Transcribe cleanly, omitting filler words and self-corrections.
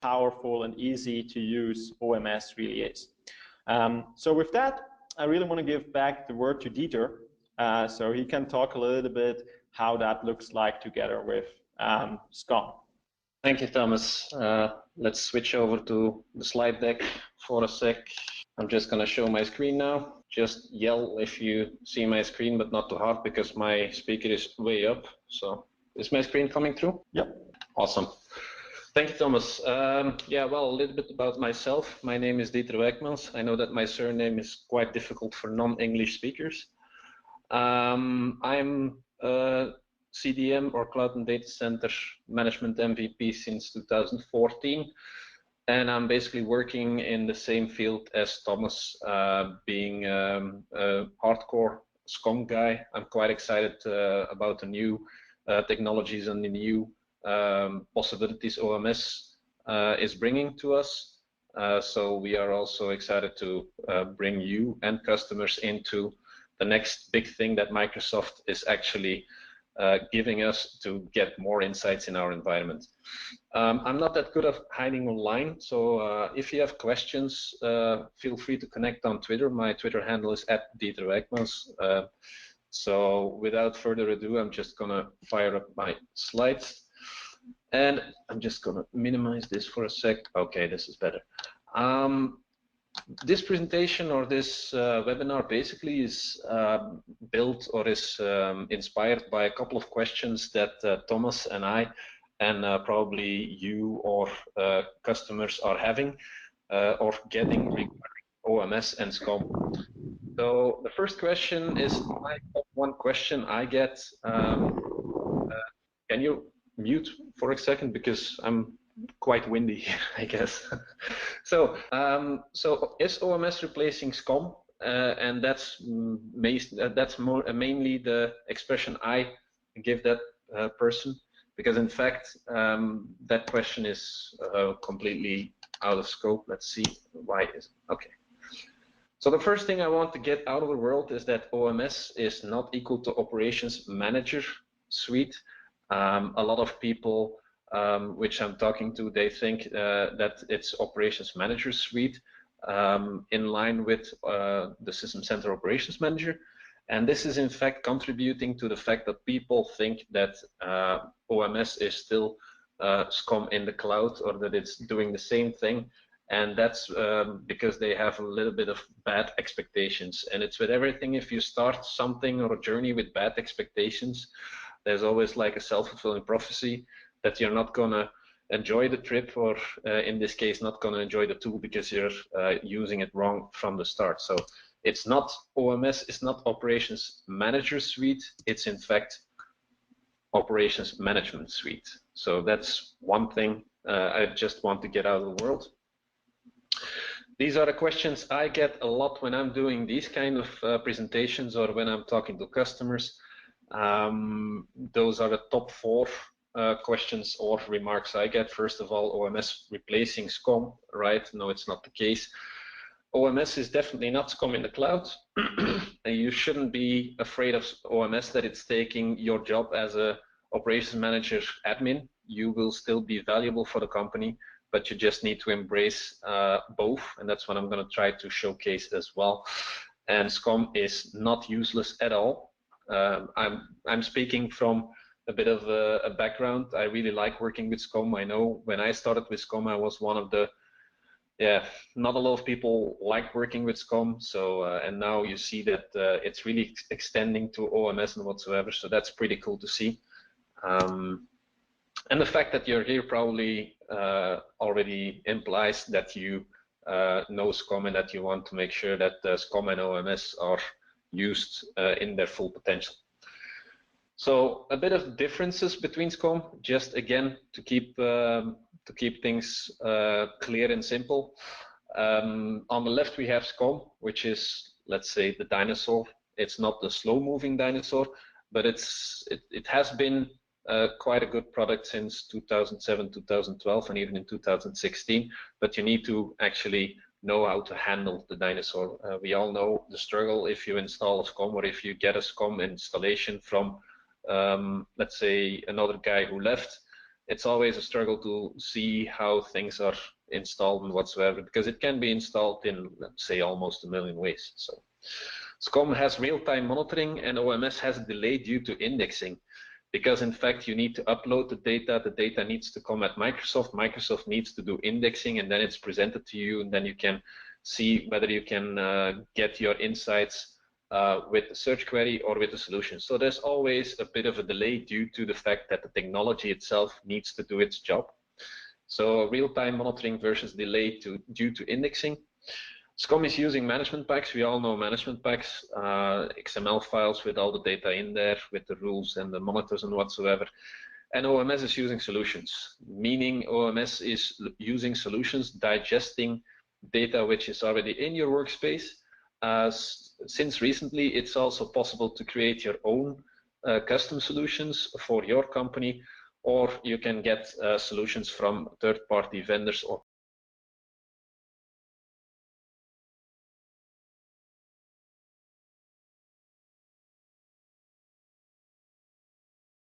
powerful and easy to use OMS really is. So with that, I really want to give back the word to Dieter, so he can talk a little bit how that looks like together with SCOM. Thank you, Thomas. Let's switch over to the slide deck for a sec. I'm just going to show my screen now. Just yell if you see my screen, but not too hard because my speaker is way up. So is my screen coming through? Yep. Awesome. Thank you, Thomas. Yeah, well, a little bit about myself. My name is Dieter Wijkmans. I know that my surname is quite difficult for non-English speakers. I'm CDM, or Cloud and Data Center Management MVP, since 2014. And I'm basically working in the same field as Thomas, being a hardcore SCOM guy. I'm quite excited about the new technologies and the new possibilities OMS is bringing to us. So we are also excited to bring you and customers into the next big thing that Microsoft is actually giving us to get more insights in our environment. I'm not that good at hiding online, so if you have questions, feel free to connect on Twitter. My Twitter handle is @DieterWijkmans. So without further ado, I'm just gonna fire up my slides, and I'm just gonna minimize this for a sec. Okay, this is better. This presentation, or this webinar, basically is built, or is inspired by a couple of questions that Thomas and I, and probably you or customers are having or getting regarding OMS and SCOM. So the first question is one question I get. Can you mute for a second, because I'm quite windy, I guess. So is OMS replacing SCOM? And that's mainly the expression I give that person, because in fact that question is completely out of scope. Let's see why is it. Okay. So the first thing I want to get out of the world is that OMS is not equal to Operations Manager Suite. A lot of people which I'm talking to, they think that it's Operations Manager Suite in line with the System Center Operations Manager. And this is in fact contributing to the fact that people think that OMS is still SCOM in the cloud, or that it's doing the same thing. And that's because they have a little bit of bad expectations. And it's with everything, if you start something or a journey with bad expectations, there's always like a self-fulfilling prophecy that you're not gonna enjoy the trip, or in this case, not gonna enjoy the tool because you're using it wrong from the start. So it's not OMS, it's not Operations Manager Suite, it's in fact Operations Management Suite. So that's one thing I just want to get out of the world. These are the questions I get a lot when I'm doing these kind of presentations, or when I'm talking to customers. Those are the top 4 questions or remarks I get. First of all, OMS replacing SCOM, right? No, it's not the case. OMS is definitely not SCOM in the cloud. You shouldn't be afraid of OMS, that it's taking your job as a operations manager admin. You will still be valuable for the company, but you just need to embrace both, and that's what I'm going to try to showcase as well. And SCOM is not useless at all. I'm speaking from a bit of a background. I really like working with SCOM. I know when I started with SCOM, I was one of the, not a lot of people like working with SCOM. So, and now you see that it's really extending to OMS and whatsoever. So that's pretty cool to see. And the fact that you're here probably already implies that you know SCOM, and that you want to make sure that SCOM and OMS are used in their full potential. So a bit of differences between SCOM, just again to keep things clear and simple. On the left we have SCOM, which is, let's say, the dinosaur. It's not the slow-moving dinosaur, but it has been quite a good product since 2007, 2012, and even in 2016. But you need to actually know how to handle the dinosaur. We all know the struggle if you install a SCOM, or if you get a SCOM installation from, let's say, another guy who left. it's always a struggle to see how things are installed and whatsoever, because it can be installed in, let's say, almost a million ways. So SCOM has real-time monitoring, and OMS has a delay due to indexing, because in fact you need to upload the data needs to come at Microsoft needs to do indexing, and then it's presented to you, and then you can see whether you can get your insights with the search query or with the solution. So there's always a bit of a delay due to the fact that the technology itself needs to do its job. So real-time monitoring versus delay due to indexing. SCOM is using management packs. We all know management packs, XML files with all the data in there, with the rules and the monitors and whatsoever. And OMS is using solutions, meaning OMS is using solutions, digesting data which is already in your workspace. Since recently, it's also possible to create your own custom solutions for your company, or you can get solutions from third-party vendors or